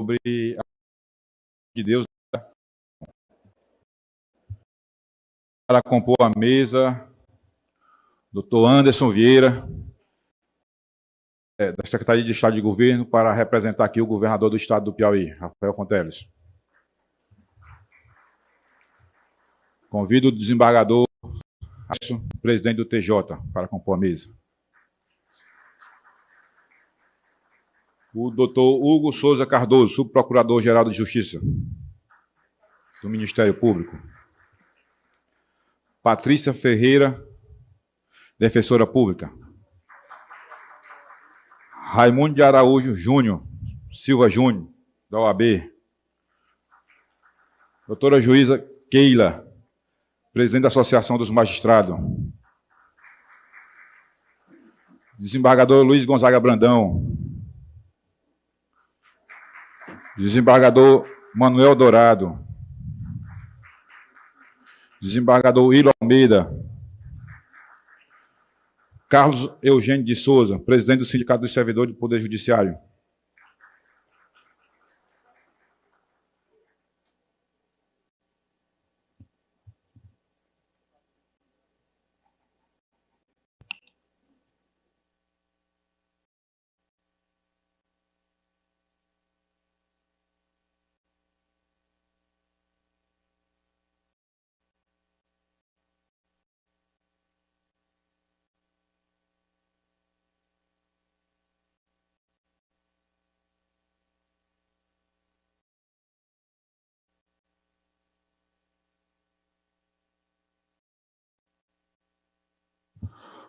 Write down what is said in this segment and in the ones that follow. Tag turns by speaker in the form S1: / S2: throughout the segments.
S1: sobre a de Deus para compor a mesa, Dr. Anderson Vieira, da Secretaria de Estado de Governo, para representar aqui o governador do estado do Piauí, Rafael Fonteles. Convido o desembargador, presidente do TJ, para compor a mesa. O doutor Hugo Souza Cardoso, subprocurador-geral de Justiça do Ministério Público. Patrícia Ferreira, defensora pública. Raimundo de Araújo Júnior, Silva Júnior, da OAB. Doutora Juíza Keila, presidente da Associação dos Magistrados. Desembargador Luiz Gonzaga Brandão. Desembargador Manuel Dourado. Desembargador Hilo Almeida. Carlos Eugênio de Souza, presidente do Sindicato dos Servidores do Poder Judiciário.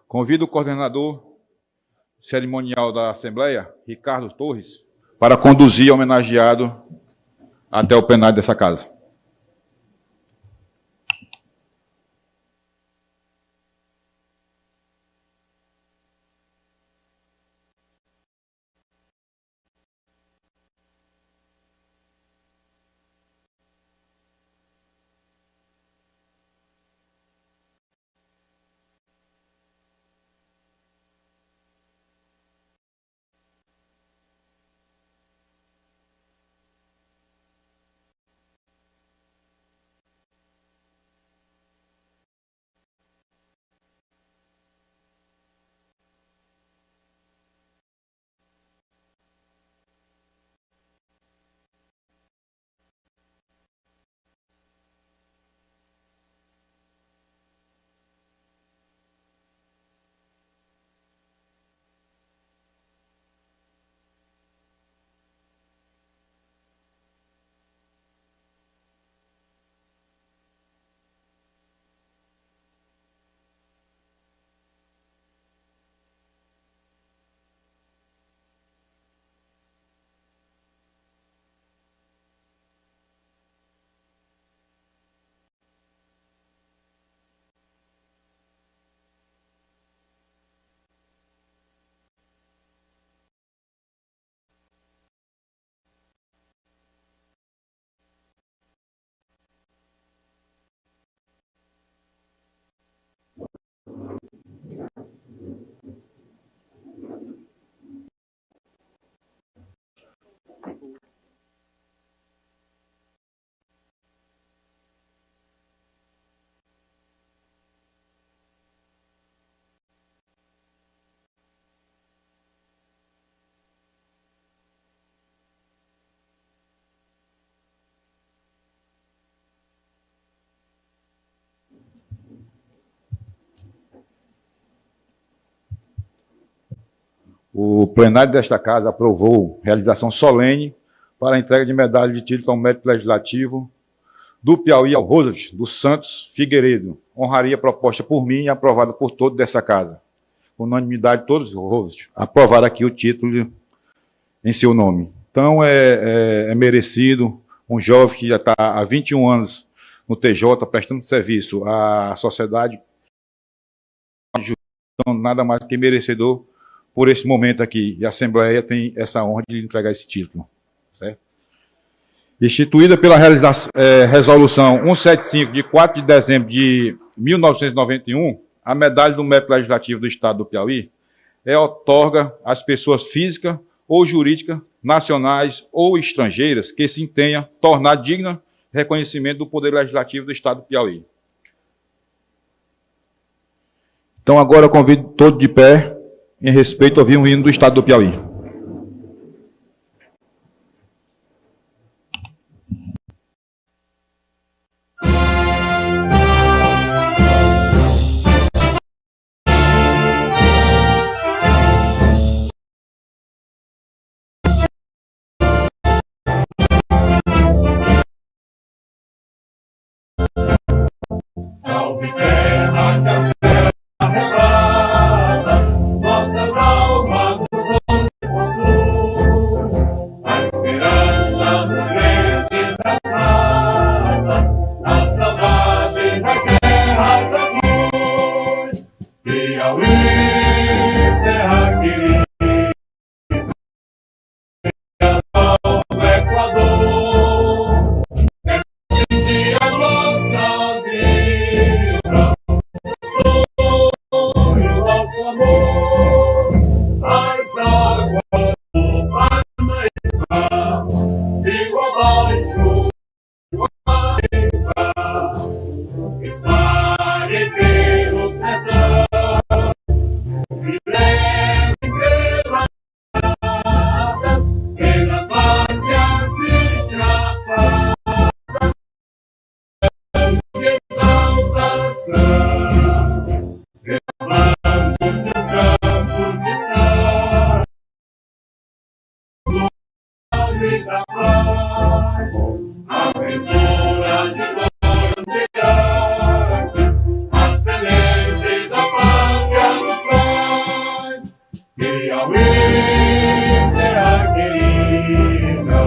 S1: Convido o coordenador cerimonial da Assembleia, Ricardo Torres, para conduzir o homenageado até o plenário dessa casa. O plenário desta casa aprovou realização solene para a entrega de medalha de título ao mérito legislativo do Piauí ao Roosevelt dos Santos Figueiredo. Honraria proposta por mim e aprovada por todos dessa casa. Unanimidade, todos, Roosevelt, aprovaram aqui o título em seu nome. Então, é merecido um jovem que já está há 21 anos no TJ, prestando serviço à sociedade, nada mais que merecedor por esse momento aqui. E a Assembleia tem essa honra de entregar esse título. Certo? Instituída pela Resolução 175, de 4 de dezembro de 1991, a medalha do mérito legislativo do Estado do Piauí outorga às pessoas físicas ou jurídicas, nacionais ou estrangeiras, que se tenha tornado digna de reconhecimento do Poder Legislativo do Estado do Piauí. Então, agora eu convido todos de pé, em respeito a ouvir um hino do Estado do Piauí.
S2: Salve terra que a céu arrebata, nossas almas nos possuos, a esperança dos verdes das matas, a saudade das terras azuis, Piauí, terra querida, do Equador, sentir a nossa vida, sonho, nosso amor, as águas do Parnaíba, rio abaixo, espalhe pelo sertão, e leve pelas estradas, pelas várzeas e chapadas, de exaltação, gravando os campos distantes, glória da paz, aventura de bandeirantes, a semente da pátria nos traz, Piauí, terra querida,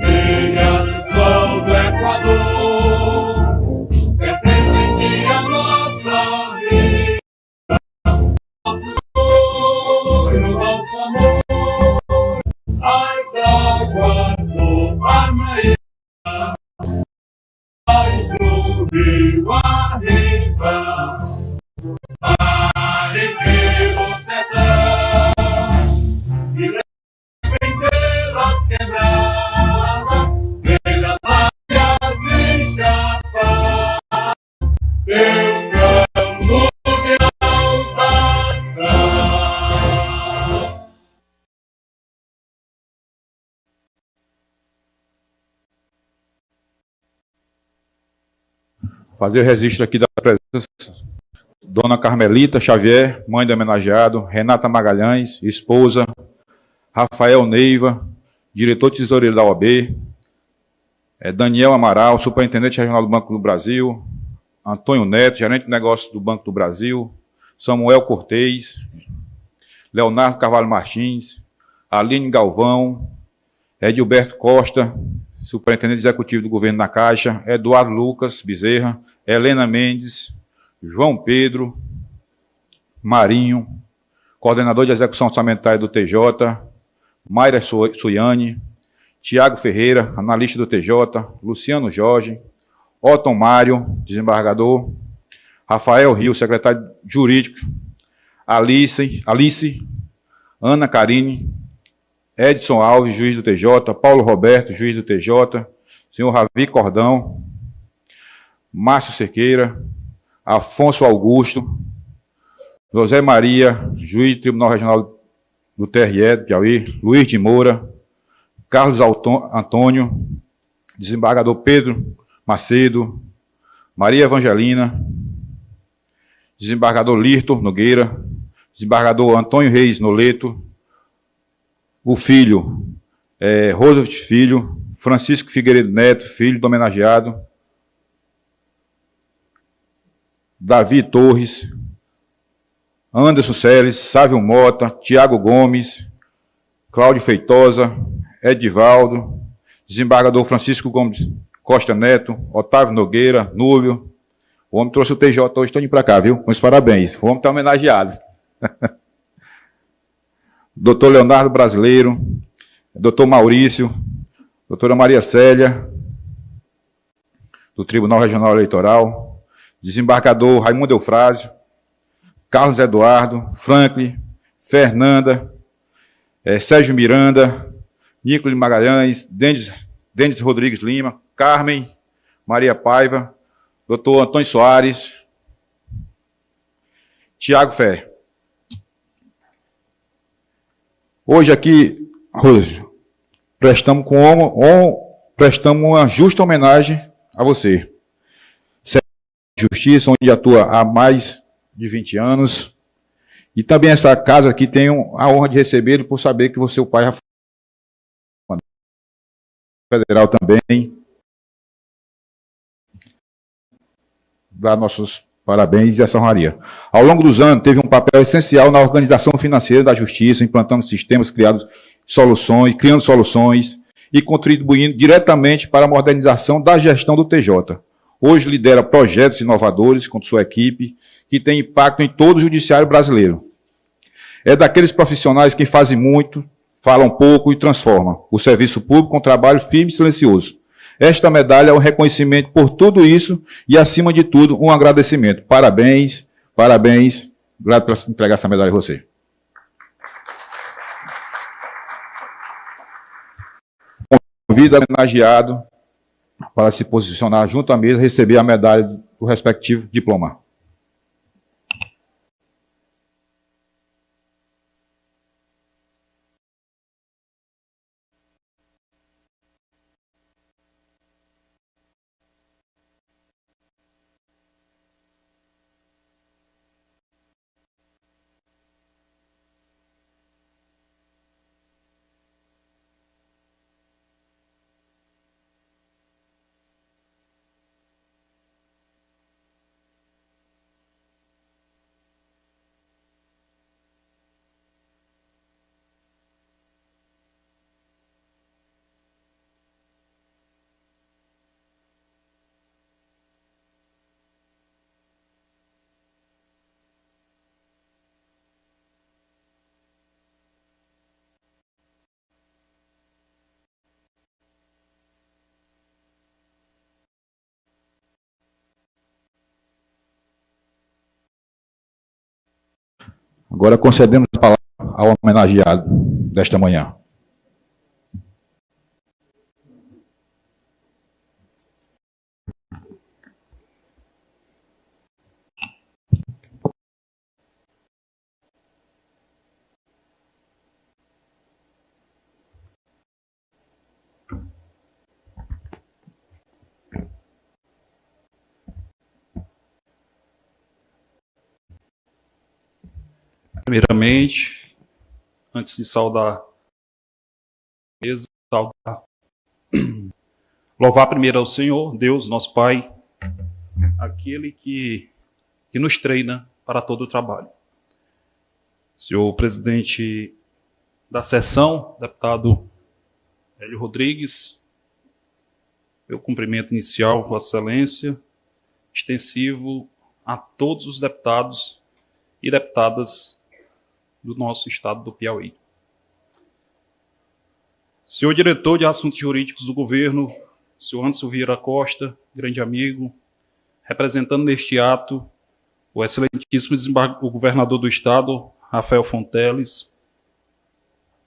S2: filha do sol do Equador, represente a nossa vida, nosso sonho, nosso amor, as águas do Parnaíba, baixo rio arriba, espalhe pelo sertão, e levem pelas quebradas, pelas várzeas e chapadas, teu campo de altação.
S1: Fazer o registro aqui da presença. Dona Carmelita Xavier, mãe do homenageado, Renata Magalhães, esposa, Rafael Neiva, diretor tesoureiro da OAB, Daniel Amaral, superintendente regional do Banco do Brasil, Antônio Neto, gerente de negócios do Banco do Brasil, Samuel Cortez, Leonardo Carvalho Martins, Aline Galvão, Edilberto Costa, superintendente executivo do governo da Caixa, Eduardo Lucas Bezerra, Helena Mendes, João Pedro, Marinho, coordenador de execução orçamentária do TJ, Mayra Suiane, Tiago Ferreira, analista do TJ, Luciano Jorge, Otton Mário, desembargador, Rafael Rio, secretário jurídico, Alice, Ana Karine, Edson Alves, juiz do TJ, Paulo Roberto, juiz do TJ, senhor Ravi Cordão, Márcio Cerqueira, Afonso Augusto, José Maria, juiz do Tribunal Regional do TRE do Piauí, Luiz de Moura, Carlos Antônio, desembargador Pedro Macedo, Maria Evangelina, desembargador Lirto Nogueira, desembargador Antônio Reis Noleto, o filho, Roosevelt Filho, Francisco Figueiredo Neto, filho do homenageado, Davi Torres, Anderson Seles, Sávio Mota, Tiago Gomes, Cláudio Feitosa, Edivaldo, desembargador Francisco Gomes Costa Neto, Otávio Nogueira, Núbio. O homem trouxe o TJ hoje, estou indo para cá, viu? Muitos parabéns. O homem está homenageado. Doutor Leonardo Brasileiro, doutor Maurício, doutora Maria Célia, do Tribunal Regional Eleitoral, desembargador Raimundo Eufrásio, Carlos Eduardo, Franklin, Fernanda, Sérgio Miranda, Nicolas Magalhães, Denis Rodrigues Lima, Carmen Maria Paiva, Dr. Antônio Soares, Tiago Fé. Hoje aqui, Rose, prestamos uma justa homenagem a você. Justiça, onde atua há mais de 20 anos. E também essa casa aqui tem a honra de recebê-lo por saber que você é o pai federal também. Dá nossos parabéns e essa honraria. Ao longo dos anos, teve um papel essencial na organização financeira da justiça, implantando sistemas, criando soluções e contribuindo diretamente para a modernização da gestão do TJ. Hoje lidera projetos inovadores com sua equipe, que tem impacto em todo o judiciário brasileiro. É daqueles profissionais que fazem muito, falam pouco e transformam o serviço público com um trabalho firme e silencioso. Esta medalha é um reconhecimento por tudo isso e, acima de tudo, um agradecimento. Parabéns, parabéns. Grato por entregar essa medalha a você. Convido o homenageado para se posicionar junto à mesa e receber a medalha do respectivo diploma. Agora concedemos a palavra ao homenageado desta manhã.
S3: Primeiramente, antes de saudar, louvar primeiro ao Senhor, Deus, nosso Pai, aquele que nos treina para todo o trabalho. Senhor presidente da sessão, deputado Hélio Rodrigues, meu cumprimento inicial, Vossa Excelência, extensivo a todos os deputados e deputadas do nosso estado do Piauí. Senhor diretor de Assuntos Jurídicos do Governo, senhor Anderson Vieira Costa, grande amigo, representando neste ato o excelentíssimo o governador do estado, Rafael Fonteles,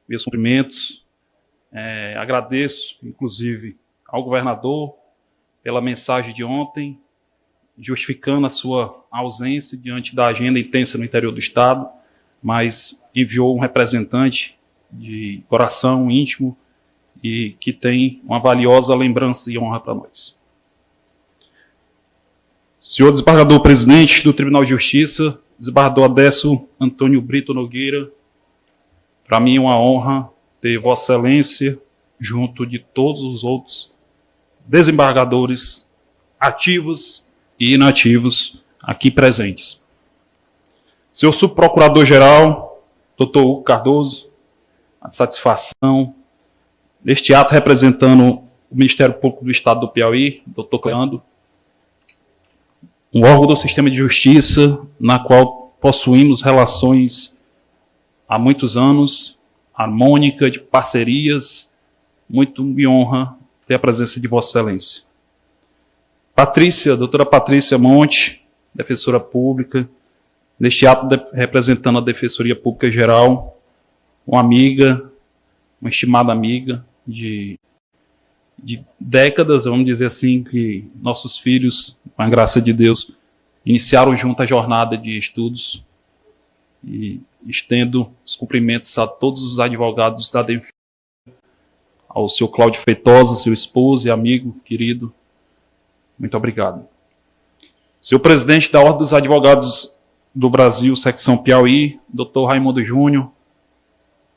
S3: meus cumprimentos, agradeço, inclusive, ao governador pela mensagem de ontem, justificando a sua ausência diante da agenda intensa no interior do estado, mas enviou um representante de coração íntimo e que tem uma valiosa lembrança e honra para nós. Senhor desembargador-presidente do Tribunal de Justiça, desembargador Adécio Antônio Brito Nogueira, para mim é uma honra ter Vossa Excelência junto de todos os outros desembargadores ativos e inativos aqui presentes. Senhor subprocurador-geral, doutor Hugo Cardoso, a satisfação neste ato representando o Ministério Público do Estado do Piauí, doutor Cleandro, um órgão do sistema de justiça na qual possuímos relações há muitos anos, harmônica, de parcerias, muito me honra ter a presença de Vossa Excelência. Patrícia, doutora Patrícia Monte, defensora pública, neste ato representando a Defensoria Pública Geral, uma amiga, uma estimada amiga de décadas, vamos dizer assim, que nossos filhos, com a graça de Deus, iniciaram junto a jornada de estudos, e estendo os cumprimentos a todos os advogados da DENFIA, ao seu Cláudio Feitosa, seu esposo e amigo querido. Muito obrigado. Senhor presidente da Ordem dos Advogados do Brasil, secção Piauí, Dr. Raimundo Júnior,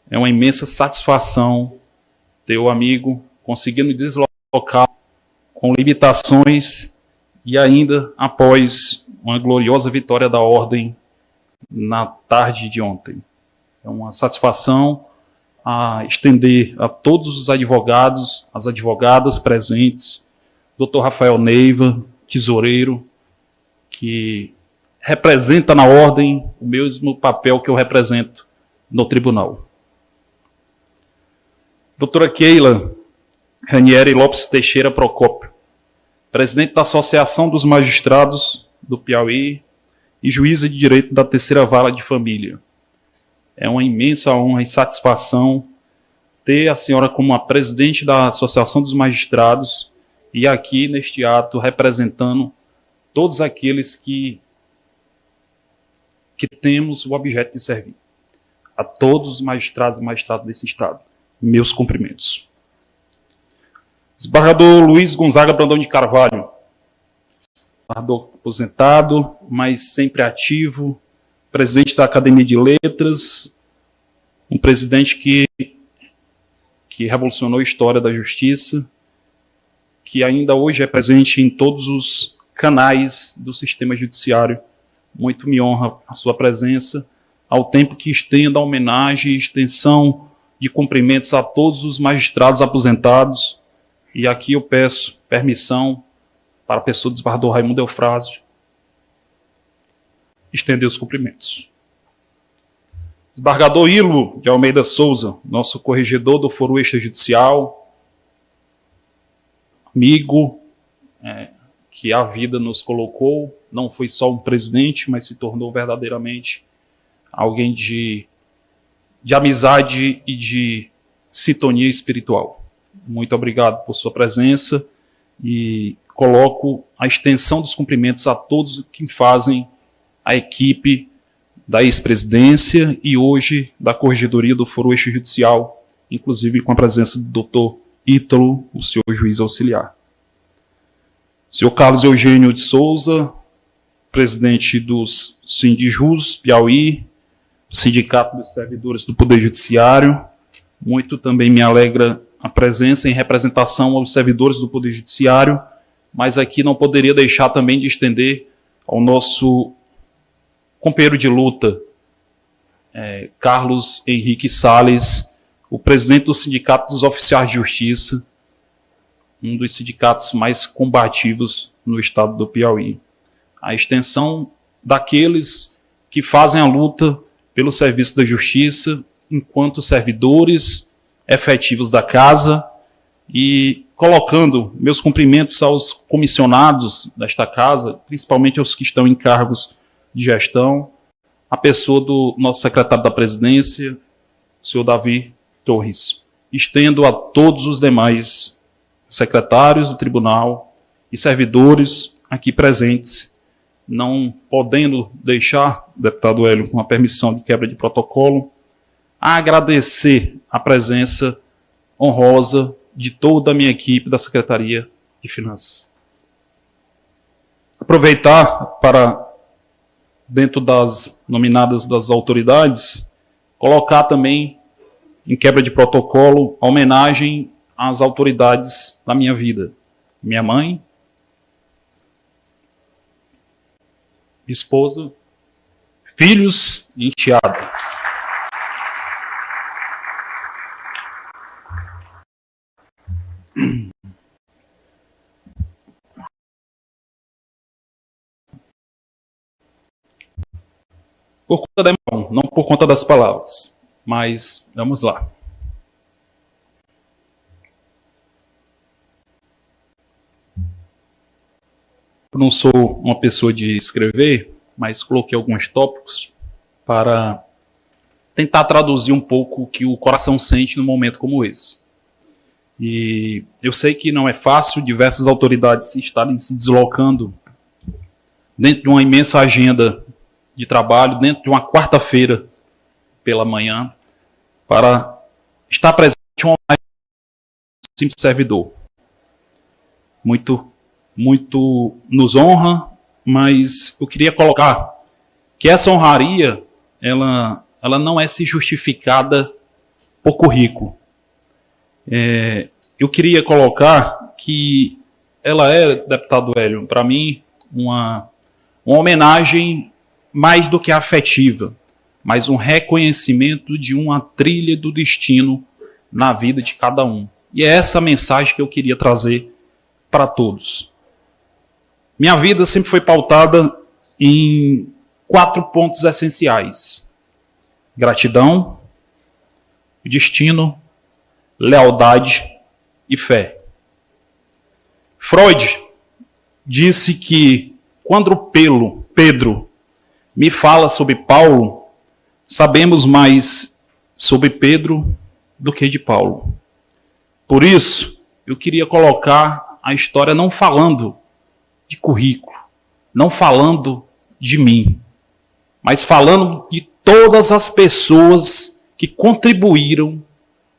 S3: é uma imensa satisfação ter o amigo conseguindo deslocar com limitações e ainda após uma gloriosa vitória da Ordem na tarde de ontem. É uma satisfação a estender a todos os advogados, as advogadas presentes, Dr. Rafael Neiva, tesoureiro, que representa na Ordem o mesmo papel que eu represento no tribunal. Doutora Keila Ranieri Lopes Teixeira Procópio, presidente da Associação dos Magistrados do Piauí e juíza de direito da Terceira Vara de Família. É uma imensa honra e satisfação ter a senhora como a presidente da Associação dos Magistrados e aqui neste ato representando todos aqueles que temos o objeto de servir. A todos os magistrados e magistradas desse Estado, meus cumprimentos. Desembargador Luiz Gonzaga Brandão de Carvalho, desembargador aposentado, mas sempre ativo, presidente da Academia de Letras, um presidente que revolucionou a história da justiça, que ainda hoje é presente em todos os canais do sistema judiciário. Muito me honra a sua presença, ao tempo que estendo a homenagem e extensão de cumprimentos a todos os magistrados aposentados. E aqui eu peço permissão para a pessoa do desembargador Raimundo Eufrásio estender os cumprimentos. Desembargador Ilo de Almeida Souza, nosso corregedor do Foro Extrajudicial, amigo que a vida nos colocou, não foi só um presidente, mas se tornou verdadeiramente alguém de amizade e de sintonia espiritual. Muito obrigado por sua presença e coloco a extensão dos cumprimentos a todos que fazem a equipe da ex-presidência e hoje da Corregedoria do Foro Extrajudicial, inclusive com a presença do Dr. Ítalo, o senhor juiz auxiliar. Senhor Carlos Eugênio de Souza, presidente dos Sindijus Piauí, do Sindicato dos Servidores do Poder Judiciário. Muito também me alegra a presença em representação aos servidores do Poder Judiciário, mas aqui não poderia deixar também de estender ao nosso companheiro de luta, Carlos Henrique Salles, o presidente do Sindicato dos Oficiais de Justiça, um dos sindicatos mais combativos no estado do Piauí. A extensão daqueles que fazem a luta pelo serviço da justiça enquanto servidores efetivos da casa e colocando meus cumprimentos aos comissionados desta casa, principalmente aos que estão em cargos de gestão, a pessoa do nosso secretário da presidência, o senhor Davi Torres. Estendo a todos os demais secretários do tribunal e servidores aqui presentes, não podendo deixar, deputado Hélio, com a permissão de quebra de protocolo, a agradecer a presença honrosa de toda a minha equipe da Secretaria de Finanças. Aproveitar para, dentro das nominadas das autoridades, colocar também em quebra de protocolo a homenagem às autoridades da minha vida. Minha mãe, esposa, filhos e enteado. Por conta da emoção, não por conta das palavras, mas vamos lá. Eu não sou uma pessoa de escrever, mas coloquei alguns tópicos para tentar traduzir um pouco o que o coração sente num momento como esse. E eu sei que não é fácil, diversas autoridades estarem se deslocando dentro de uma imensa agenda de trabalho, dentro de uma quarta-feira pela manhã, para estar presente em um simples servidor. Muito nos honra, mas eu queria colocar que essa honraria, ela não é se justificada por currículo. Eu queria colocar que ela é, deputado Hélio, para mim, uma homenagem mais do que afetiva, mas um reconhecimento de uma trilha do destino na vida de cada um. E é essa mensagem que eu queria trazer para todos. Minha vida sempre foi pautada em 4 pontos essenciais: gratidão, destino, lealdade e fé. Freud disse que quando Pedro me fala sobre Paulo, sabemos mais sobre Pedro do que de Paulo. Por isso, eu queria colocar a história não falando de currículo, não falando de mim, mas falando de todas as pessoas que contribuíram,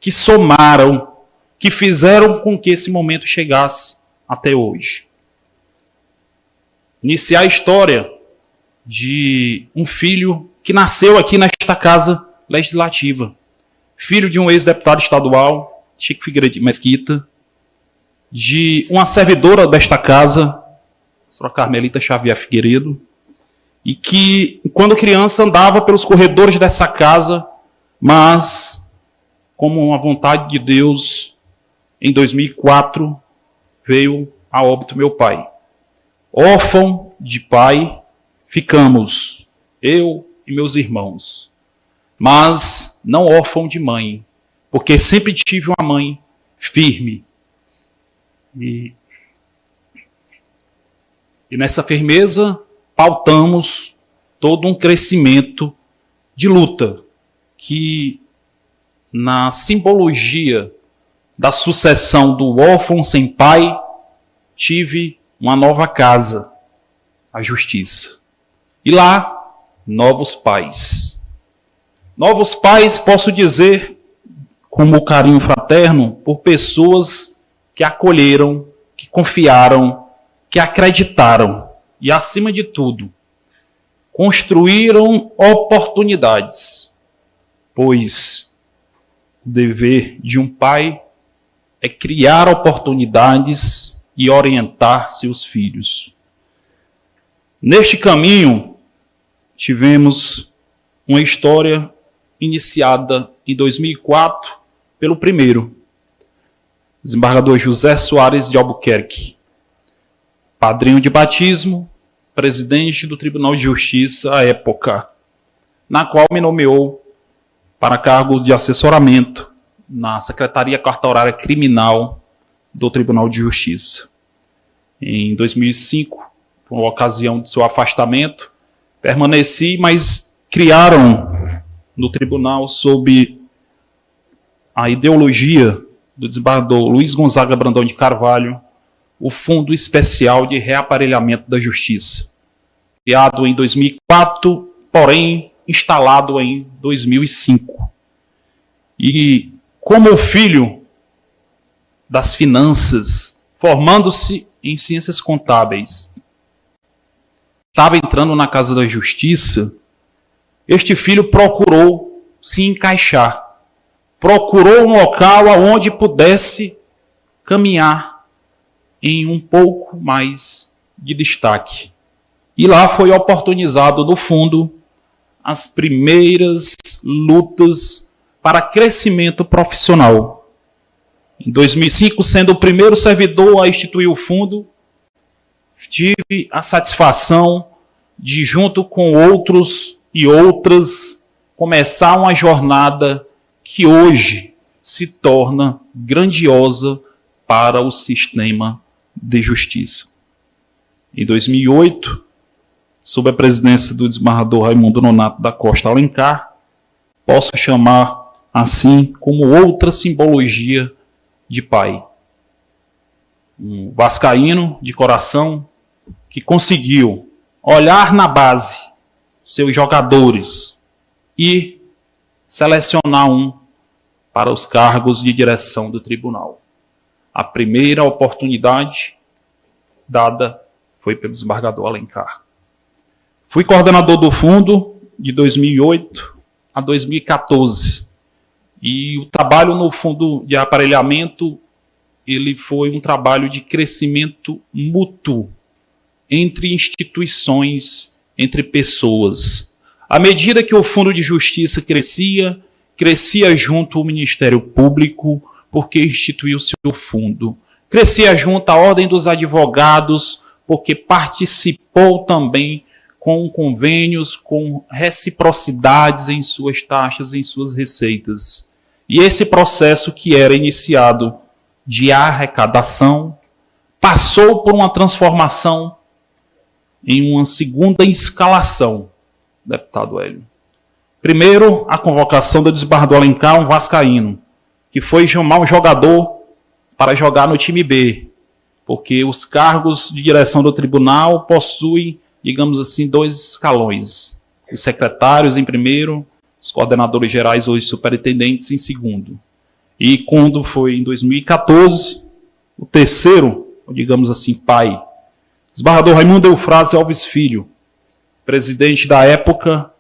S3: que somaram, que fizeram com que esse momento chegasse até hoje. Iniciar a história de um filho que nasceu aqui nesta casa legislativa, filho de um ex-deputado estadual, Chico Figueiredo de Mesquita, de uma servidora desta casa, a senhora Carmelita Xavier Figueiredo, e que, quando criança, andava pelos corredores dessa casa, mas, como uma vontade de Deus, em 2004, veio a óbito meu pai. Órfão de pai, ficamos, eu e meus irmãos, mas não órfão de mãe, porque sempre tive uma mãe firme. E nessa firmeza pautamos todo um crescimento de luta, que na simbologia da sucessão do órfão sem pai, tive uma nova casa, a justiça. E lá, novos pais. Novos pais, posso dizer, como carinho fraterno, por pessoas que acolheram, que confiaram, que acreditaram e, acima de tudo, construíram oportunidades, pois o dever de um pai é criar oportunidades e orientar seus filhos. Neste caminho, tivemos uma história iniciada em 2004 pelo primeiro, desembargador José Soares de Albuquerque, padrinho de batismo, presidente do Tribunal de Justiça à época, na qual me nomeou para cargos de assessoramento na Secretaria Cartorária Criminal do Tribunal de Justiça. Em 2005, por ocasião de seu afastamento, permaneci, mas criaram no tribunal, sob a ideologia do desembargador Luiz Gonzaga Brandão de Carvalho, o Fundo Especial de Reaparelhamento da Justiça, criado em 2004, porém instalado em 2005. E como filho das finanças, formando-se em ciências contábeis, estava entrando na Casa da Justiça, este filho procurou se encaixar, procurou um local onde pudesse caminhar em um pouco mais de destaque. E lá foi oportunizado, no fundo, as primeiras lutas para crescimento profissional. Em 2005, sendo o primeiro servidor a instituir o fundo, tive a satisfação de, junto com outros e outras, começar uma jornada que hoje se torna grandiosa para o sistema de justiça. Em 2008, sob a presidência do desembargador Raimundo Nonato da Costa Alencar, posso chamar assim, como outra simbologia de pai. Um vascaíno de coração que conseguiu olhar na base seus jogadores e selecionar um para os cargos de direção do tribunal. A primeira oportunidade dada foi pelo desembargador Alencar. Fui coordenador do fundo de 2008 a 2014. E o trabalho no fundo de aparelhamento, ele foi um trabalho de crescimento mútuo entre instituições, entre pessoas. À medida que o Fundo de Justiça crescia junto ao Ministério Público, porque instituiu seu fundo. Crescia junto à Ordem dos Advogados, porque participou também com convênios, com reciprocidades em suas taxas, em suas receitas. E esse processo que era iniciado de arrecadação, passou por uma transformação em uma segunda escalação, deputado Hélio. Primeiro, a convocação do desembargador Alencar, um vascaíno, que foi chamar um jogador para jogar no time B, porque os cargos de direção do tribunal possuem, digamos assim, 2 escalões. Os secretários em primeiro, os coordenadores gerais ou os superintendentes em segundo. E quando foi em 2014, o terceiro, digamos assim, pai, desembargador Raimundo Eufrásio Alves Filho, presidente da época,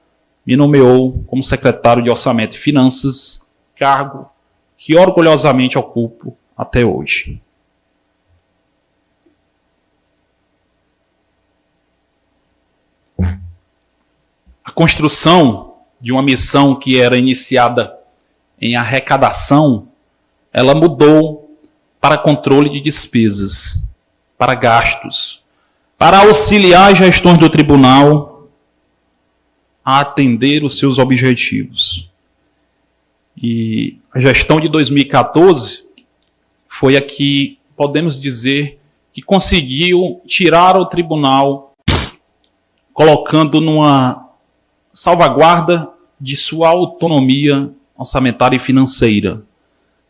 S3: me nomeou como secretário de Orçamento e Finanças, cargo que orgulhosamente ocupo até hoje. A construção de uma missão que era iniciada em arrecadação, ela mudou para controle de despesas, para gastos, para auxiliar as gestões do tribunal a atender os seus objetivos. E a gestão de 2014 foi a que, podemos dizer, que conseguiu tirar o tribunal, colocando numa salvaguarda de sua autonomia orçamentária e financeira,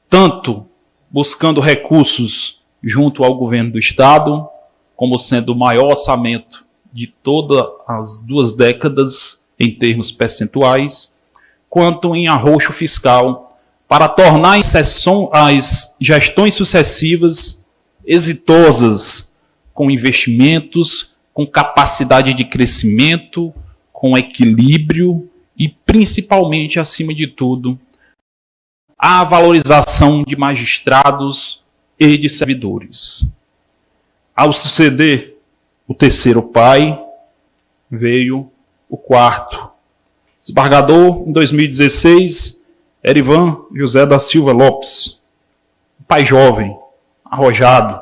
S3: tanto buscando recursos junto ao governo do Estado, como sendo o maior orçamento de todas as 2 décadas em termos percentuais, quanto em arroxo fiscal, para tornar as gestões sucessivas exitosas, com investimentos, com capacidade de crescimento, com equilíbrio e, principalmente, acima de tudo, a valorização de magistrados e de servidores. Ao suceder o terceiro pai, veio o quarto. Desembargador, em 2016, Erivan José da Silva Lopes, um pai jovem, arrojado,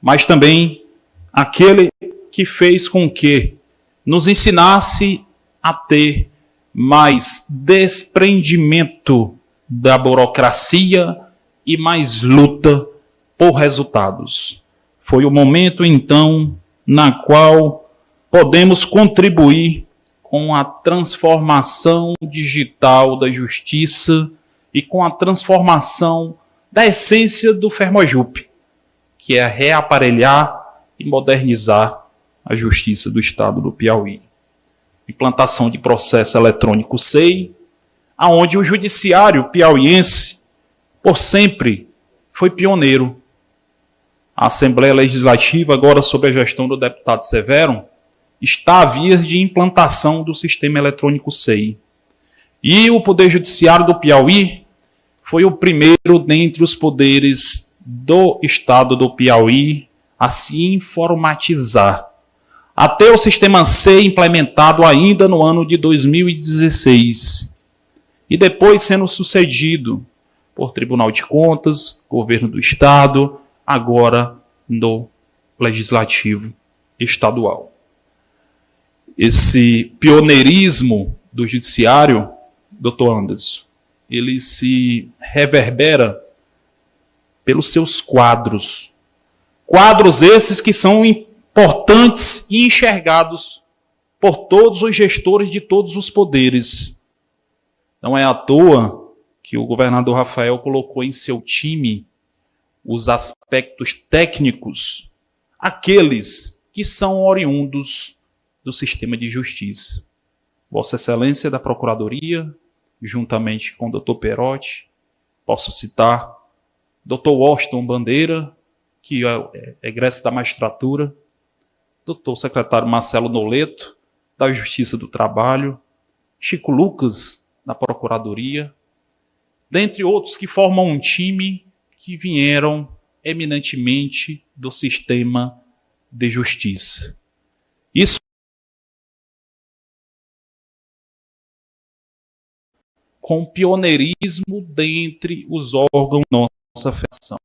S3: mas também aquele que fez com que nos ensinasse a ter mais desprendimento da burocracia e mais luta por resultados. Foi o momento, então, na qual podemos contribuir com a transformação digital da justiça e com a transformação da essência do Fermojup, que é reaparelhar e modernizar a justiça do Estado do Piauí. Implantação de processo eletrônico SEI, aonde o judiciário piauiense, por sempre, foi pioneiro. A Assembleia Legislativa, agora sob a gestão do deputado Severo, está a vias de implantação do sistema eletrônico SEI. E o Poder Judiciário do Piauí foi o primeiro dentre os poderes do Estado do Piauí a se informatizar, até o sistema SEI implementado ainda no ano de 2016, e depois sendo sucedido por Tribunal de Contas, Governo do Estado, agora no Legislativo Estadual. Esse pioneirismo do Judiciário, doutor Anderson, ele se reverbera pelos seus quadros. Quadros esses que são importantes e enxergados por todos os gestores de todos os poderes. Não é à toa que o governador Rafael colocou em seu time os aspectos técnicos, aqueles que são oriundos do sistema de justiça. Vossa Excelência da Procuradoria, juntamente com o Dr. Perotti, posso citar Dr. Washington Bandeira, que é egresso da magistratura, Dr. Secretário Marcelo Noleto, da Justiça do Trabalho, Chico Lucas, da Procuradoria, dentre outros que formam um time que vieram eminentemente do sistema de justiça. Isso com pioneirismo dentre os órgãos da nossa federação.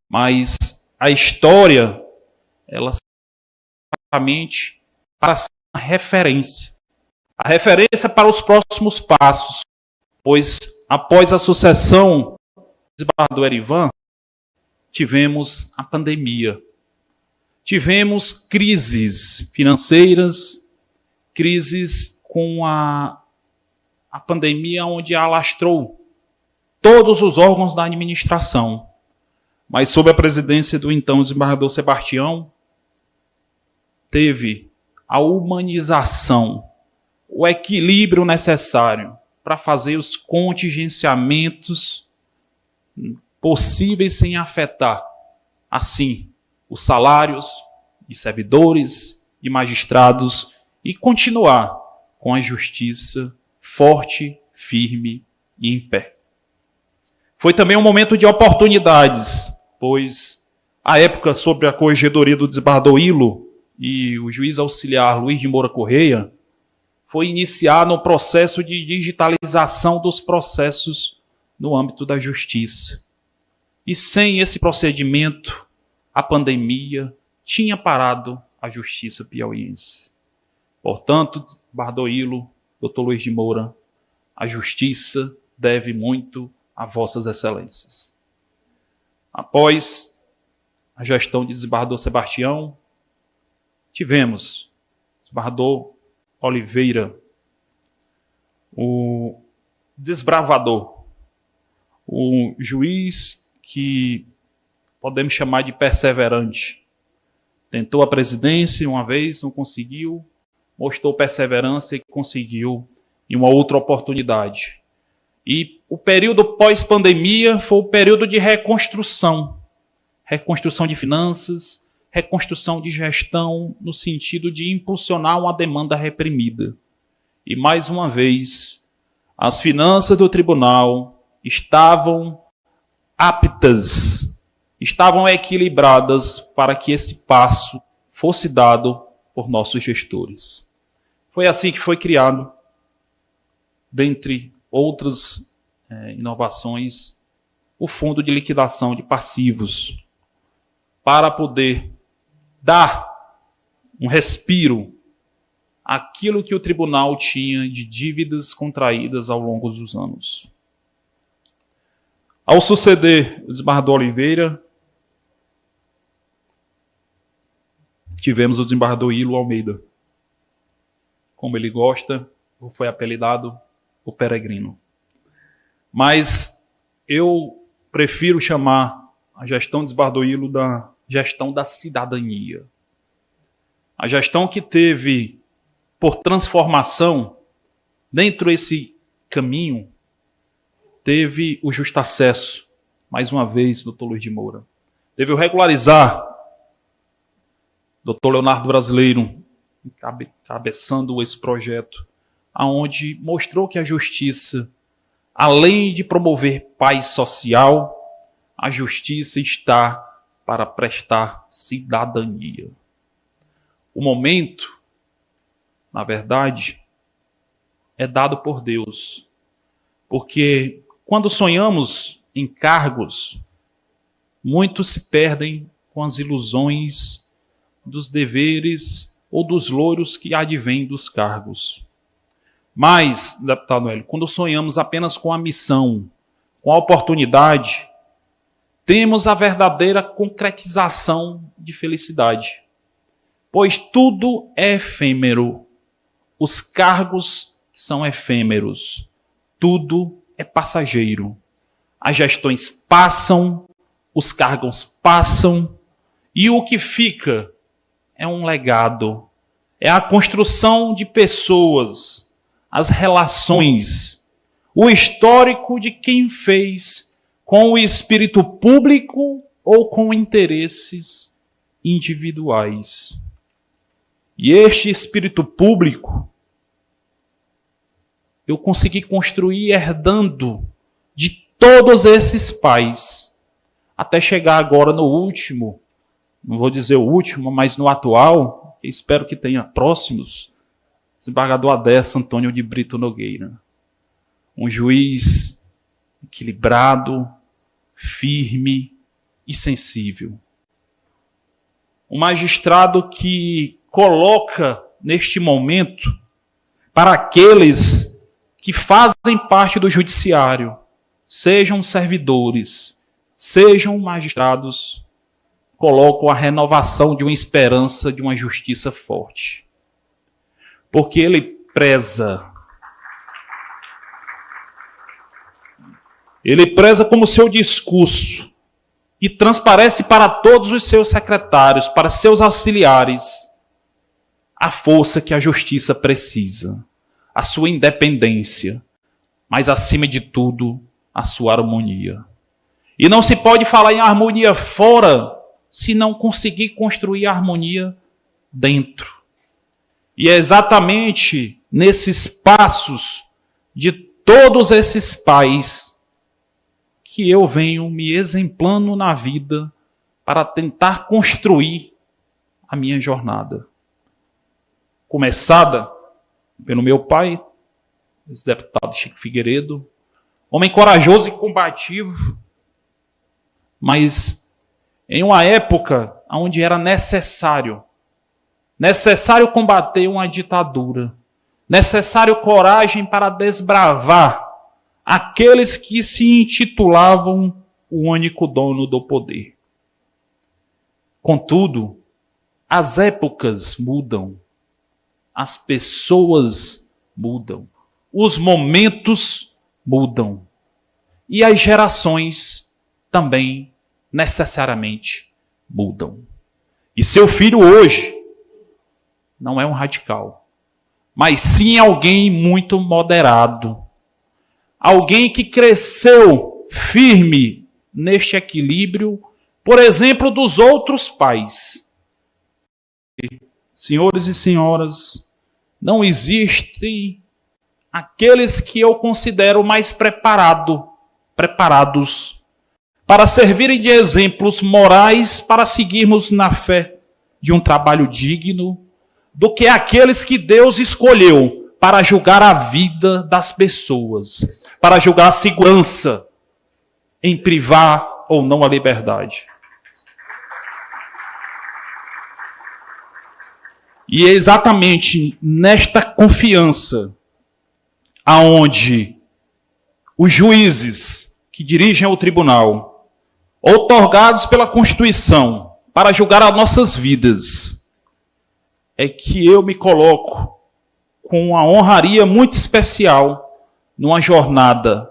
S3: Mas a história, ela certamente para ser uma referência. A referência para os próximos passos, pois após a sucessão do desembargador Erivan, tivemos a pandemia. Tivemos crises financeiras, crises com a pandemia onde alastrou todos os órgãos da administração. Mas sob a presidência do então desembargador Sebastião, teve a humanização, o equilíbrio necessário para fazer os contingenciamentos possíveis sem afetar, assim, os salários de servidores, de magistrados e continuar com a justiça forte, firme e em pé. Foi também um momento de oportunidades, pois a época sobre a corregedoria do desembargador Hilo e o juiz auxiliar Luiz de Moura Correia foi iniciar no processo de digitalização dos processos no âmbito da justiça. E sem esse procedimento, a pandemia tinha parado a justiça piauiense. Portanto, desembargador Hilo, Dr. Luiz de Moura, a justiça deve muito a vossas excelências. Após a gestão de desembargador Sebastião, tivemos desembargador Oliveira, o desbravador, o juiz que podemos chamar de perseverante. Tentou a presidência uma vez, não conseguiu, mostrou perseverança e conseguiu em uma outra oportunidade. E o período pós-pandemia foi o período de reconstrução. Reconstrução de finanças, reconstrução de gestão no sentido de impulsionar uma demanda reprimida. E mais uma vez, as finanças do tribunal estavam aptas, estavam equilibradas para que esse passo fosse dado por nossos gestores. Foi assim que foi criado, dentre outras inovações, o Fundo de Liquidação de Passivos, para poder dar um respiro àquilo que o tribunal tinha de dívidas contraídas ao longo dos anos. Ao suceder o desembargador Oliveira, tivemos o desembargador Hilo Almeida. Como ele gosta, foi apelidado o Peregrino. Mas eu prefiro chamar a gestão do desembargador Hilo da gestão da cidadania. A gestão que teve por transformação, dentro desse caminho, teve o justo acesso, mais uma vez, Dr. Luiz de Moura. Teve o regularizar, Dr. Leonardo Brasileiro, cabeçando esse projeto, aonde mostrou que a justiça, além de promover paz social, a justiça está para prestar cidadania. O momento, na verdade, é dado por Deus. Porque quando sonhamos em cargos, muitos se perdem com as ilusões dos deveres ou dos louros que advêm dos cargos. Mas, deputado Hélio, quando sonhamos apenas com a missão, com a oportunidade, temos a verdadeira concretização de felicidade. Pois tudo é efêmero. Os cargos são efêmeros. tudo é passageiro. As gestões passam, os cargos passam, e o que fica é um legado. É a construção de pessoas, as relações, o histórico de quem fez com o espírito público ou com interesses individuais. E este espírito público eu consegui construir herdando de todos esses pais, até chegar agora no último, não vou dizer o último, mas no atual, espero que tenha próximos, desembargador Adesso Antônio de Brito Nogueira. Um juiz equilibrado, firme e sensível. Um magistrado que coloca neste momento para aqueles que fazem parte do judiciário, sejam servidores, sejam magistrados, colocam a renovação de uma esperança de uma justiça forte. Porque ele preza como seu discurso e transparece para todos os seus secretários, para seus auxiliares, a força que a justiça precisa, a sua independência, mas acima de tudo, a sua harmonia. E não se pode falar em harmonia fora se não conseguir construir harmonia dentro. E é exatamente nesses passos de todos esses pais que eu venho me exemplando na vida para tentar construir a minha jornada. Começada pelo meu pai, esse deputado Chico Figueiredo, homem corajoso e combativo, mas em uma época onde era necessário combater uma ditadura, necessário coragem para desbravar aqueles que se intitulavam o único dono do poder. Contudo, as épocas mudam, as pessoas mudam, os momentos mudam e as gerações também necessariamente mudam. E seu filho hoje não é um radical, mas sim alguém muito moderado, alguém que cresceu firme neste equilíbrio, por exemplo, dos outros pais. Senhores e senhoras, não existem aqueles que eu considero mais preparados para servirem de exemplos morais para seguirmos na fé de um trabalho digno, do que aqueles que Deus escolheu para julgar a vida das pessoas, para julgar a segurança em privar ou não a liberdade. E é exatamente nesta confiança aonde os juízes que dirigem o tribunal, outorgados pela Constituição para julgar as nossas vidas, é que eu me coloco com uma honraria muito especial numa jornada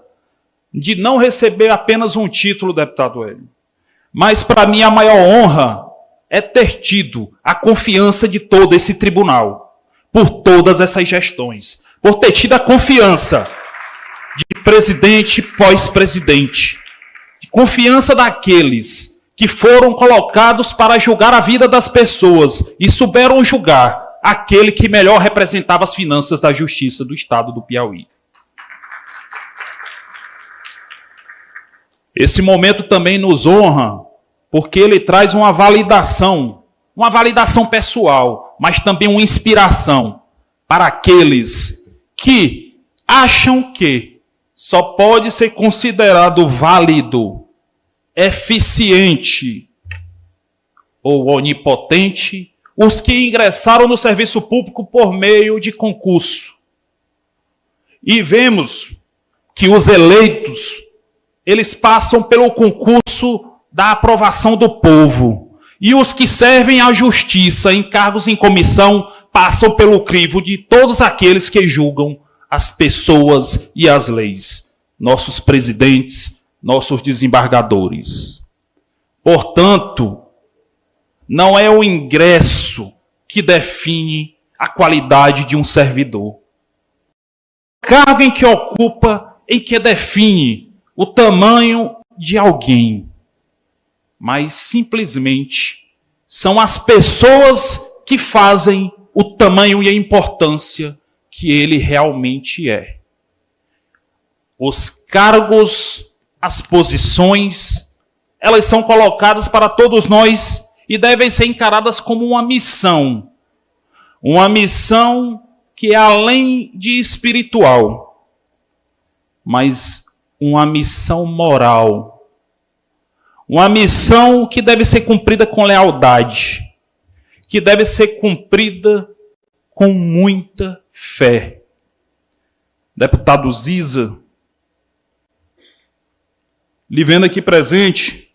S3: de não receber apenas um título, deputado Hélio, mas para mim a maior honra é ter tido a confiança de todo esse tribunal, por todas essas gestões, por ter tido a confiança de presidente pós-presidente, de confiança daqueles que foram colocados para julgar a vida das pessoas e souberam julgar aquele que melhor representava as finanças da justiça do estado do Piauí. Esse momento também nos honra, porque ele traz uma validação pessoal, mas também uma inspiração para aqueles que acham que só pode ser considerado válido, eficiente ou onipotente os que ingressaram no serviço público por meio de concurso. E vemos que os eleitos, eles passam pelo concurso da aprovação do povo. E os que servem à justiça em cargos em comissão passam pelo crivo de todos aqueles que julgam as pessoas e as leis, nossos presidentes, nossos desembargadores. Portanto, não é o ingresso que define a qualidade de um servidor. O cargo em que ocupa, em que define o tamanho de alguém. Mas simplesmente são as pessoas que fazem o tamanho e a importância que ele realmente é. Os cargos, as posições, elas são colocadas para todos nós e devem ser encaradas como uma missão. Uma missão que é além de espiritual, mas uma missão moral. Uma missão que deve ser cumprida com lealdade, que deve ser cumprida com muita fé. Deputado Ziza, lhe vendo aqui presente,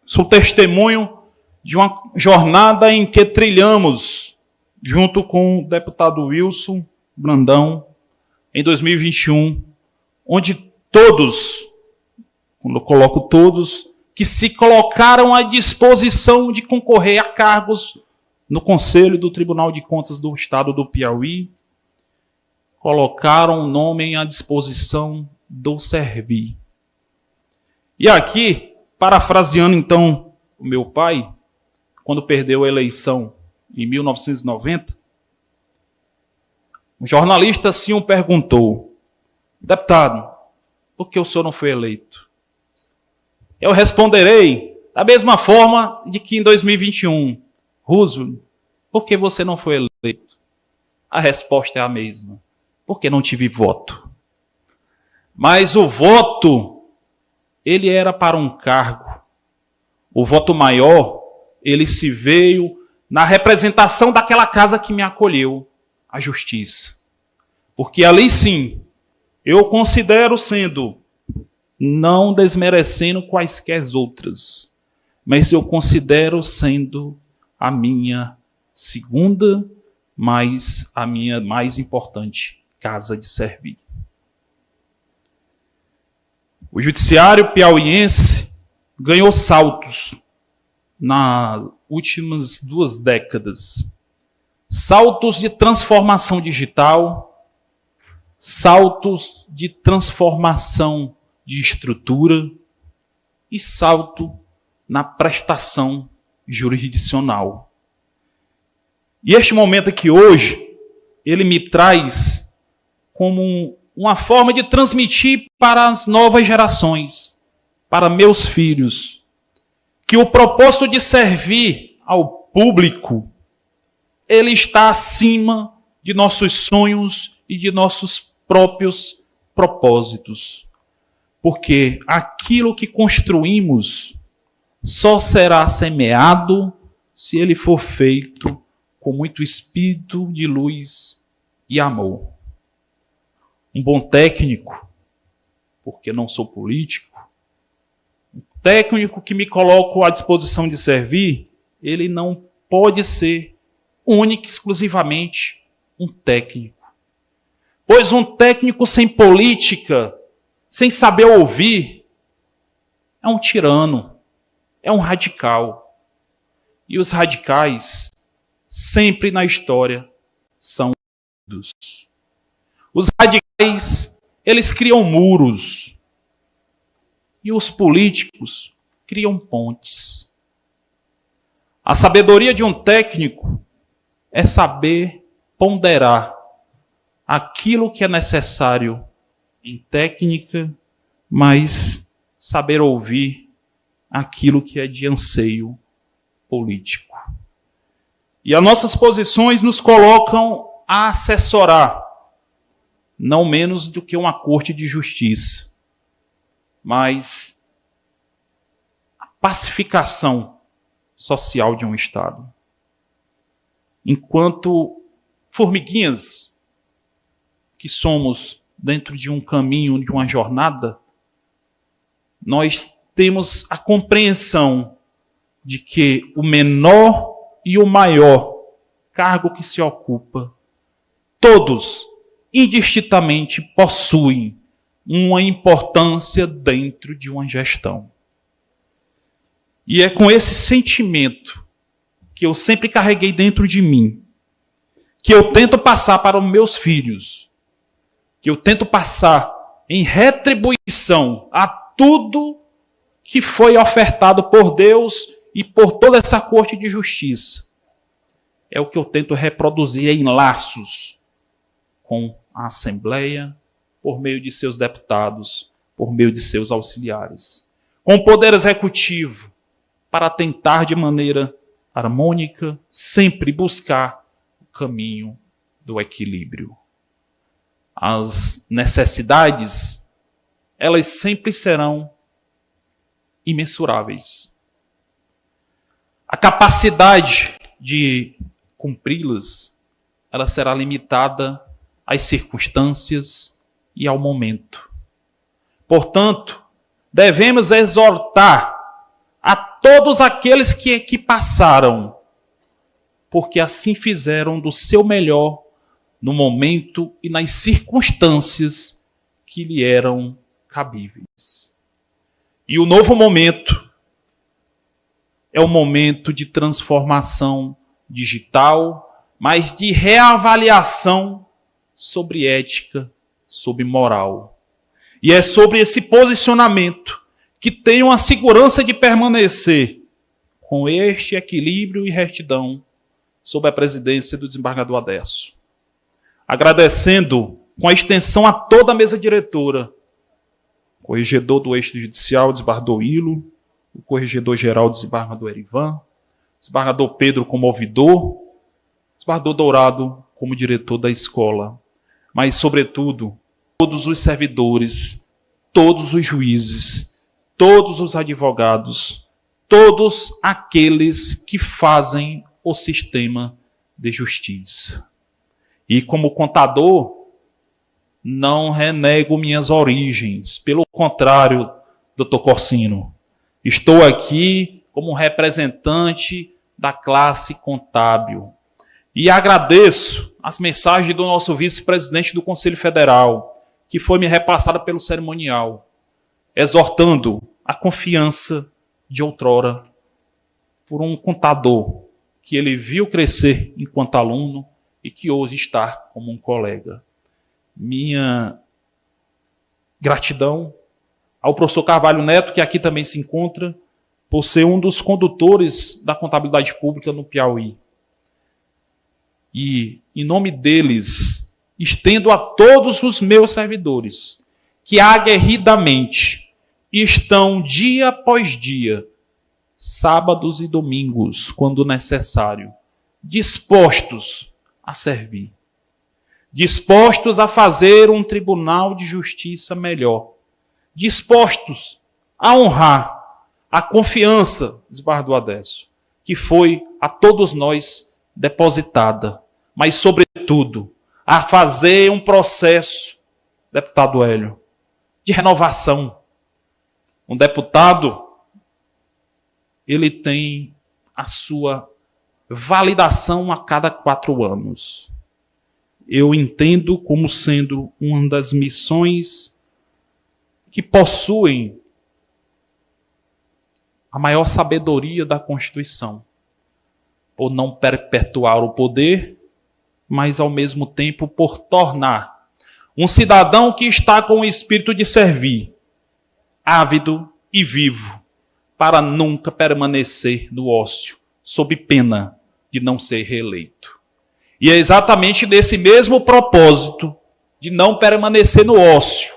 S3: sou testemunho de uma jornada em que trilhamos, junto com o deputado Wilson Brandão, em 2021, onde todos, quando eu coloco todos, que se colocaram à disposição de concorrer a cargos no Conselho do Tribunal de Contas do Estado do Piauí, colocaram o nome à disposição do servir. E aqui, parafraseando então o meu pai, quando perdeu a eleição em 1990, um jornalista assim o perguntou: deputado, por que o senhor não foi eleito? Eu responderei da mesma forma de que em 2021, Roosevelt, por que você não foi eleito? A resposta é a mesma: porque não tive voto. Mas o voto, ele era para um cargo. O voto maior, ele se veio na representação daquela casa que me acolheu, a justiça. Porque ali sim, eu considero sendo, não desmerecendo quaisquer outras, mas eu considero sendo a minha segunda, mas a minha mais importante casa de servir. O judiciário piauiense ganhou saltos nas últimas 2 décadas. Saltos de transformação digital, saltos de transformação de estrutura e salto na prestação jurisdicional. E este momento aqui hoje, ele me traz como uma forma de transmitir para as novas gerações, para meus filhos, que o propósito de servir ao público, ele está acima de nossos sonhos e de nossos próprios propósitos. Porque aquilo que construímos só será semeado se ele for feito com muito espírito de luz e amor. Um bom técnico, porque não sou político, um técnico que me coloco à disposição de servir, ele não pode ser único e exclusivamente um técnico. Pois um técnico sem política, sem saber ouvir, é um tirano, é um radical. E os radicais, sempre na história, são unidos. Os radicais, eles criam muros. E os políticos criam pontes. A sabedoria de um técnico é saber ponderar aquilo que é necessário em técnica, mas saber ouvir aquilo que é de anseio político. E as nossas posições nos colocam a assessorar, não menos do que uma corte de justiça, mas a pacificação social de um Estado. Enquanto formiguinhas que somos dentro de um caminho, de uma jornada, nós temos a compreensão de que o menor e o maior cargo que se ocupa, todos indistintamente possuem uma importância dentro de uma gestão. E é com esse sentimento que eu sempre carreguei dentro de mim, que eu tento passar para os meus filhos, que eu tento passar em retribuição a tudo que foi ofertado por Deus e por toda essa corte de justiça. É o que eu tento reproduzir em laços com a Assembleia, por meio de seus deputados, por meio de seus auxiliares, com o Poder Executivo, para tentar de maneira harmônica sempre buscar o caminho do equilíbrio. As necessidades, elas sempre serão imensuráveis. A capacidade de cumpri-las, ela será limitada às circunstâncias e ao momento. Portanto, devemos exortar a todos aqueles que passaram, porque assim fizeram do seu melhor no momento e nas circunstâncias que lhe eram cabíveis. E o novo momento é o momento de transformação digital, mas de reavaliação sobre ética, sobre moral. E é sobre esse posicionamento que tenho a segurança de permanecer com este equilíbrio e retidão sob a presidência do desembargador Adesso. Agradecendo com a extensão a toda a mesa diretora, o corregedor do eixo judicial, desembargador Hilo, o corregedor-geral, desembargador Erivan, o desembargador Pedro como ouvidor, o desembargador Dourado como diretor da escola, mas, sobretudo, todos os servidores, todos os juízes, todos os advogados, todos aqueles que fazem o sistema de justiça. E como contador, não renego minhas origens. Pelo contrário, Dr. Corsino, estou aqui como representante da classe contábil. E agradeço as mensagens do nosso vice-presidente do Conselho Federal, que foi me repassada pelo cerimonial, exortando a confiança de outrora por um contador que ele viu crescer enquanto aluno e que hoje está como um colega. Minha gratidão ao professor Carvalho Neto, que aqui também se encontra, por ser um dos condutores da contabilidade pública no Piauí. E, em nome deles, estendo a todos os meus servidores que aguerridamente estão dia após dia, sábados e domingos, quando necessário, dispostos a servir, dispostos a fazer um tribunal de justiça melhor, dispostos a honrar a confiança, desembargador Adesso, que foi a todos nós depositada, mas, sobretudo, a fazer um processo, deputado Hélio, de renovação. Um deputado, ele tem a sua validação a cada 4 anos. Eu entendo como sendo uma das missões que possuem a maior sabedoria da Constituição, por não perpetuar o poder, mas ao mesmo tempo por tornar um cidadão que está com o espírito de servir, ávido e vivo, para nunca permanecer no ócio, sob pena de não ser reeleito. E é exatamente nesse mesmo propósito de não permanecer no ócio,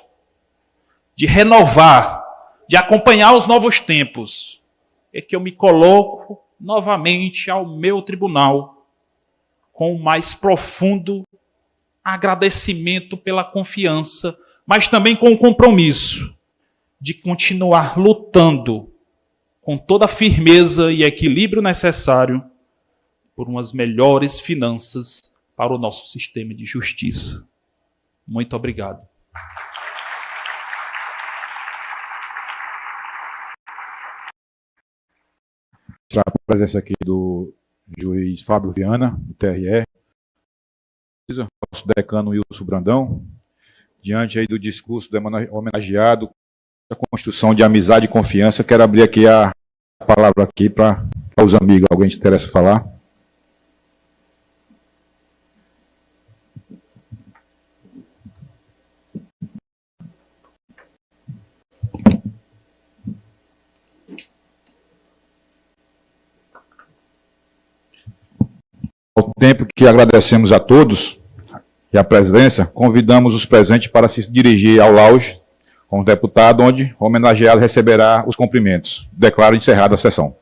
S3: de renovar, de acompanhar os novos tempos, é que eu me coloco novamente ao meu tribunal com o mais profundo agradecimento pela confiança, mas também com o compromisso de continuar lutando com toda a firmeza e equilíbrio necessário por umas melhores finanças para o nosso sistema de justiça. Muito obrigado.
S1: A presença aqui do juiz Fábio Viana, do TRE. decano Wilson Brandão, diante aí do discurso do homenageado, da construção de amizade e confiança, quero abrir aqui a palavra aqui para os amigos. Alguém se interessa falar? Ao tempo que agradecemos a todos e a presidência, convidamos os presentes para se dirigir ao lounge com o deputado, onde o homenageado receberá os cumprimentos. Declaro encerrada a sessão.